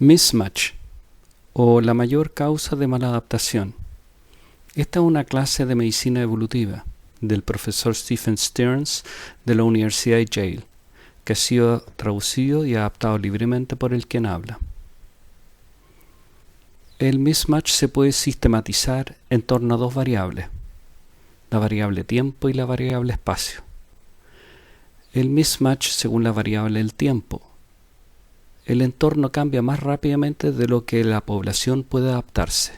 Mismatch, o la mayor causa de maladaptación. Esta es una clase de medicina evolutiva del profesor Stephen Stearns de la Universidad de Yale, que ha sido traducido y adaptado libremente por el quien habla. El mismatch se puede sistematizar en torno a dos variables, la variable tiempo y la variable espacio. El mismatch según la variable del tiempo. El entorno cambia más rápidamente de lo que la población puede adaptarse.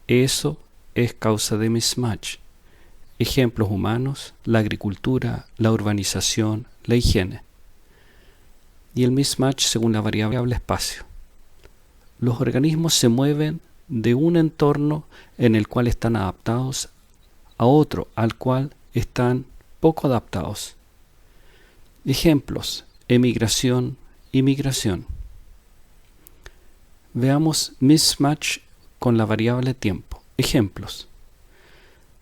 Eso es causa de mismatch. Ejemplos humanos, la agricultura, la urbanización, la higiene. Y el mismatch según la variable espacio. Los organismos se mueven de un entorno en el cual están adaptados a otro al cual están poco adaptados. Ejemplos: emigración y migración. Veamos mismatch con la variable tiempo. Ejemplos: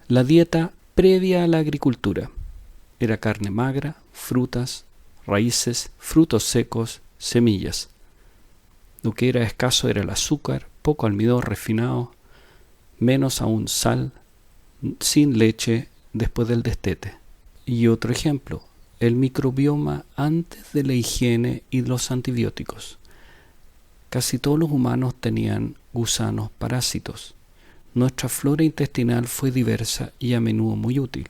la dieta previa a la agricultura era carne magra, frutas, raíces, frutos secos, semillas. Lo que era escaso era el azúcar, poco almidón refinado, menos aún sal, sin leche después del destete. Y otro ejemplo: el microbioma antes de la higiene y los antibióticos. Casi todos los humanos tenían gusanos parásitos. Nuestra flora intestinal fue diversa y a menudo muy útil.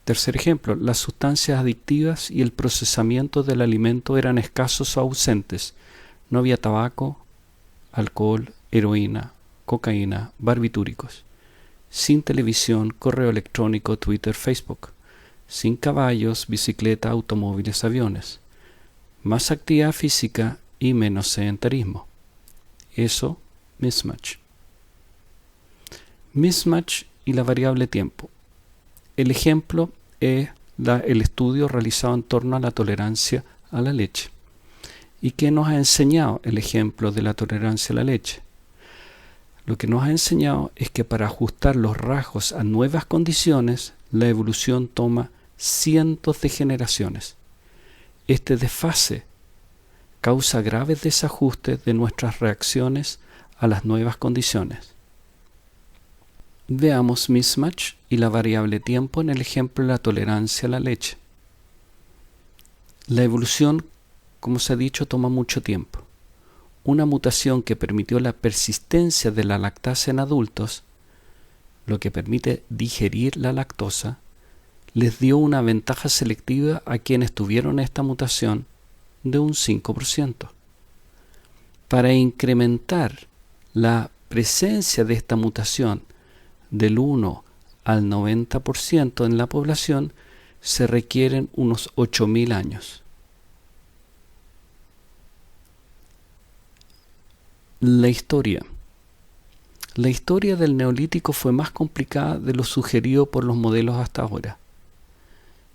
Tercer ejemplo: las sustancias adictivas y el procesamiento del alimento eran escasos o ausentes. No había tabaco, alcohol, heroína, cocaína, barbitúricos. Sin televisión, correo electrónico, Twitter, Facebook. Sin caballos, bicicleta, automóviles, aviones. Más actividad física y menos sedentarismo. Eso, mismatch. Mismatch y la variable tiempo. El ejemplo es el estudio realizado en torno a la tolerancia a la leche. ¿Y qué nos ha enseñado el ejemplo de la tolerancia a la leche? Lo que nos ha enseñado es que para ajustar los rasgos a nuevas condiciones, la evolución toma cientos de generaciones. Este desfase causa graves desajustes de nuestras reacciones a las nuevas condiciones. Veamos mismatch y la variable tiempo en el ejemplo de la tolerancia a la leche. La evolución, como se ha dicho, toma mucho tiempo. Una mutación que permitió la persistencia de la lactasa en adultos, lo que permite digerir la lactosa, les dio una ventaja selectiva a quienes tuvieron esta mutación de un 5%. Para incrementar la presencia de esta mutación del 1 al 90% en la población, se requieren unos 8.000 años. La historia. La historia del Neolítico fue más complicada de lo sugerido por los modelos hasta ahora.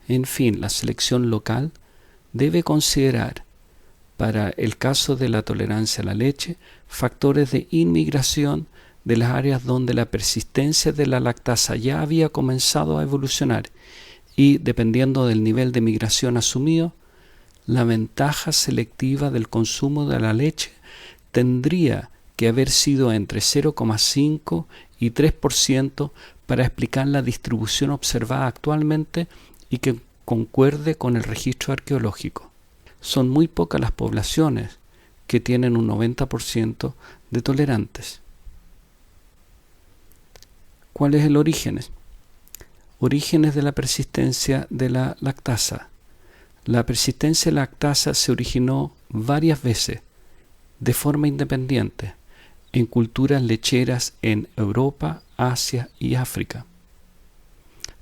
En fin, la selección local debe considerar, para el caso de la tolerancia a la leche, factores de inmigración de las áreas donde la persistencia de la lactasa ya había comenzado a evolucionar y, dependiendo del nivel de migración asumido, la ventaja selectiva del consumo de la leche tendría que haber sido entre 0,5 y 3% para explicar la distribución observada actualmente y que concuerde con el registro arqueológico. Son muy pocas las poblaciones que tienen un 90% de tolerantes. ¿Cuál es el origen? Orígenes de la persistencia de la lactasa. La persistencia de la lactasa se originó varias veces, de forma independiente, en culturas lecheras en Europa, Asia y África.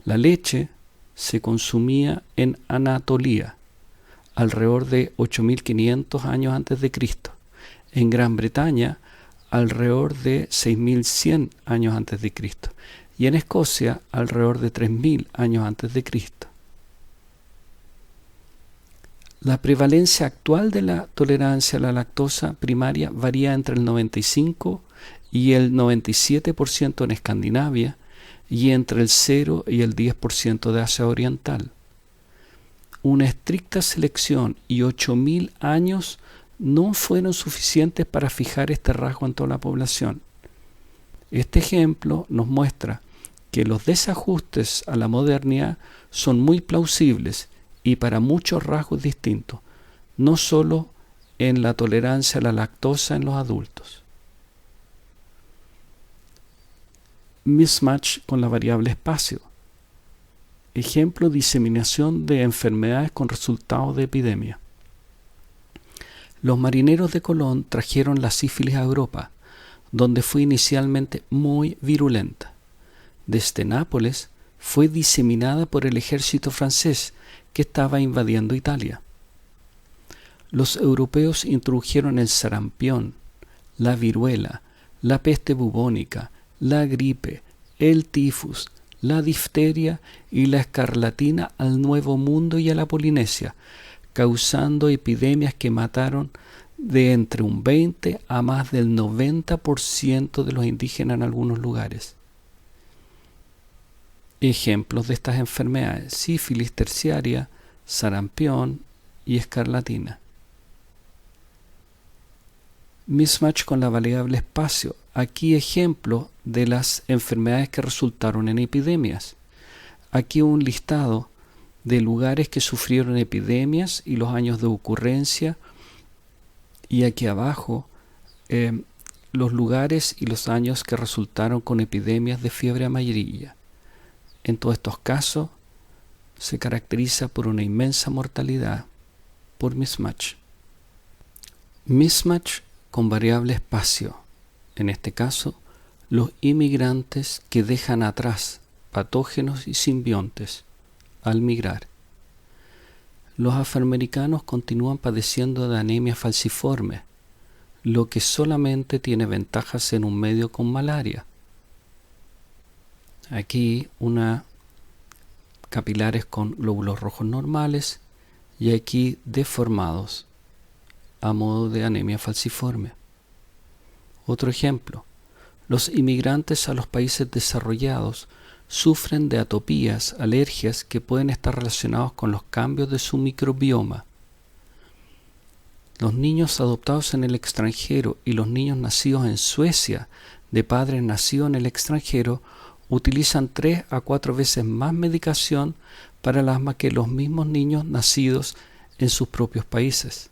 La leche se consumía en Anatolia, alrededor de 8.500 años antes de Cristo. En Gran Bretaña, alrededor de 6.100 años antes de Cristo. Y en Escocia, alrededor de 3.000 años antes de Cristo. La prevalencia actual de la tolerancia a la lactosa primaria varía entre el 95 y el 97% en Escandinavia y entre el 0 y el 10% de Asia Oriental. una estricta selección y 8.000 años no fueron suficientes para fijar este rasgo en toda la población. Este ejemplo nos muestra que los desajustes a la modernidad son muy plausibles y para muchos rasgos distintos, no solo en la tolerancia a la lactosa en los adultos. Mismatch con la variable espacio. Ejemplo, diseminación de enfermedades con resultados de epidemia. Los marineros de Colón trajeron la sífilis a Europa, donde fue inicialmente muy virulenta. Desde Nápoles fue diseminada por el ejército francés que estaba invadiendo Italia. Los europeos introdujeron el sarampión, la viruela, la peste bubónica, la gripe, el tifus, la difteria y la escarlatina al Nuevo Mundo y a la Polinesia, causando epidemias que mataron de entre un 20 a más del 90% de los indígenas en algunos lugares. Ejemplos de estas enfermedades: sífilis terciaria, sarampión y escarlatina. Mismatch con la variable espacio. Aquí ejemplos de las enfermedades que resultaron en epidemias. Aquí un listado de lugares que sufrieron epidemias y los años de ocurrencia. Y aquí abajo los lugares y los años que resultaron con epidemias de fiebre amarilla. En todos estos casos se caracteriza por una inmensa mortalidad por mismatch. Mismatch con variable espacio. En este caso, los inmigrantes que dejan atrás patógenos y simbiontes al migrar. Los afroamericanos continúan padeciendo de anemia falciforme, lo que solamente tiene ventajas en un medio con malaria. Aquí capilares con glóbulos rojos normales y aquí deformados a modo de anemia falciforme. Otro ejemplo, los inmigrantes a los países desarrollados sufren de atopías, alergias que pueden estar relacionados con los cambios de su microbioma. Los niños adoptados en el extranjero y los niños nacidos en Suecia de padres nacidos en el extranjero utilizan 3 a 4 veces más medicación para el asma que los mismos niños nacidos en sus propios países.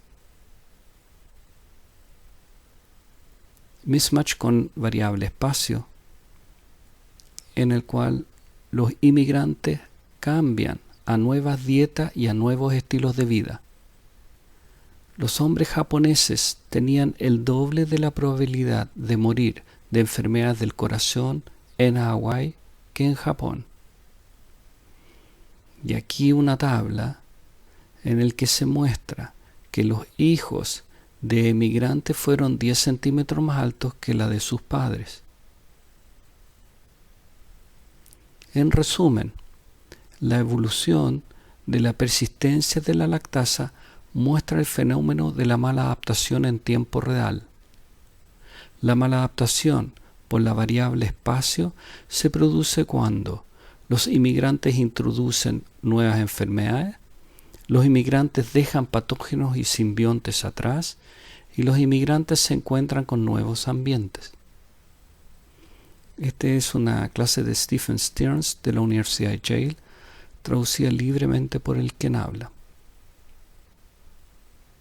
Mismatch con variable espacio, en el cual los inmigrantes cambian a nuevas dietas y a nuevos estilos de vida. Los hombres japoneses tenían el doble de la probabilidad de morir de enfermedades del corazón en Hawái que en Japón. Y aquí una tabla en la que se muestra que los hijos de emigrantes fueron 10 centímetros más altos que la de sus padres. En resumen, la evolución de la persistencia de la lactasa muestra el fenómeno de la mala adaptación en tiempo real. La mala adaptación por la variable espacio se produce cuando los inmigrantes introducen nuevas enfermedades, los inmigrantes dejan patógenos y simbiontes atrás y los inmigrantes se encuentran con nuevos ambientes. Esta es una clase de Stephen Stearns de la Universidad de Yale, traducida libremente por el quien habla.